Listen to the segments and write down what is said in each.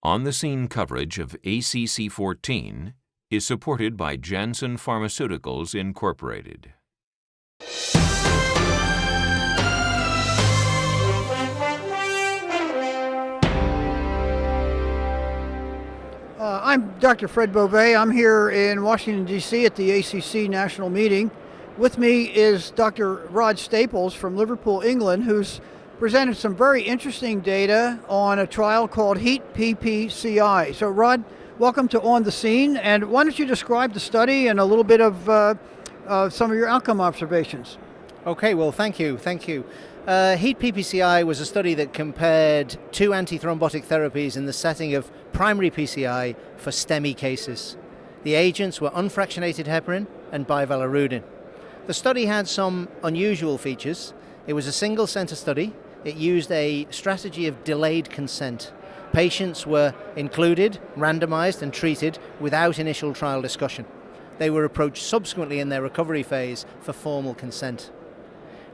On-the-scene coverage of ACC.14 is supported by Janssen Pharmaceuticals, Incorporated. I'm Dr. Fred Beauvais. I'm here in Washington, D.C. at the ACC National Meeting. With me is Dr. Rod Staples from Liverpool, England, who's presented some very interesting data on a trial called Heat-Ppci. So, Rod, welcome to On the Scene, and why don't you describe the study and a little bit of some of your outcome observations? Okay, well, thank you. Heat-Ppci was a study that compared two antithrombotic therapies in the setting of primary PCI for STEMI cases. The agents were unfractionated heparin and Bivalirudin. The study had some unusual features. It was a single center study. It used a strategy of delayed consent. Patients were included, randomized, and treated without initial trial discussion. They were approached subsequently in their recovery phase for formal consent.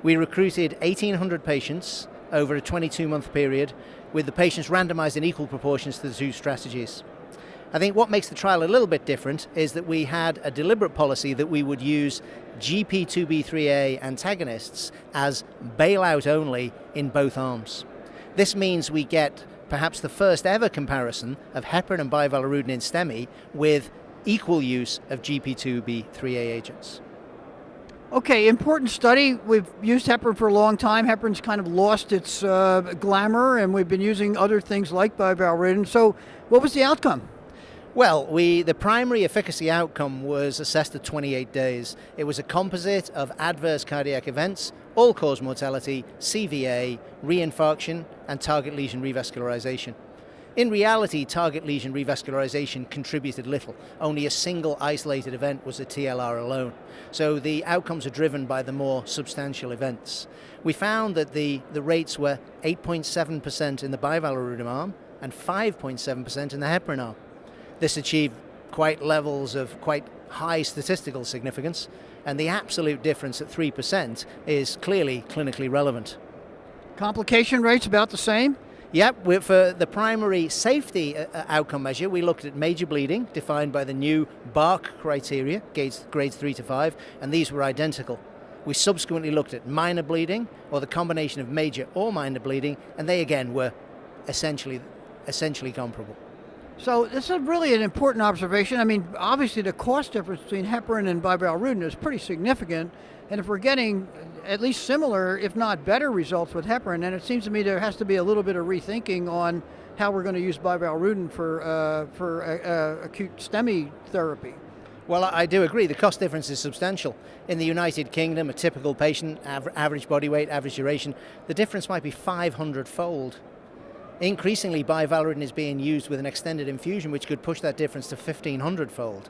We recruited 1,800 patients over a 22-month period, with the patients randomized in equal proportions to the two strategies. I think what makes the trial a little bit different is that we had a deliberate policy that we would use GP2B3A antagonists as bailout only in both arms. This means we get perhaps the first ever comparison of heparin and Bivalirudin in STEMI with equal use of GP2B3A agents. Okay, important study. We've used heparin for a long time. Heparin's kind of lost its glamour, and we've been using other things like Bivalirudin. So what was the outcome? Well, the primary efficacy outcome was assessed at 28 days. It was a composite of adverse cardiac events, all-cause mortality, CVA, reinfarction, and target lesion revascularization. In reality, target lesion revascularization contributed little. Only a single isolated event was a TLR alone. So the outcomes are driven by the more substantial events. We found that the rates were 8.7% in the Bivalirudin arm and 5.7% in the heparin arm. This achieved levels of quite high statistical significance, and the absolute difference at 3% is clearly clinically relevant. Complication rates about the same? Yep, for the primary safety outcome measure, we looked at major bleeding, defined by the new BARC criteria, grades 3 to 5, and these were identical. We subsequently looked at minor bleeding, or the combination of major or minor bleeding, and they again were essentially comparable. So this is really an important observation. I mean, obviously the cost difference between heparin and Bivalirudin is pretty significant, and if we're getting at least similar, if not better results with heparin, then it seems to me there has to be a little bit of rethinking on how we're going to use Bivalirudin for acute STEMI therapy. Well, I do agree. The cost difference is substantial. In the United Kingdom, a typical patient, average body weight, average duration, the difference might be 500-fold. Increasingly, Bivalirudin is being used with an extended infusion, which could push that difference to 1,500-fold.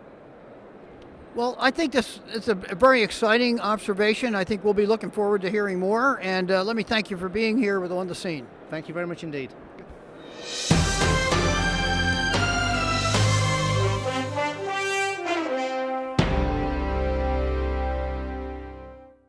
Well, I think this is a very exciting observation. I think we'll be looking forward to hearing more. And let me thank you for being here with On the Scene. Thank you very much indeed.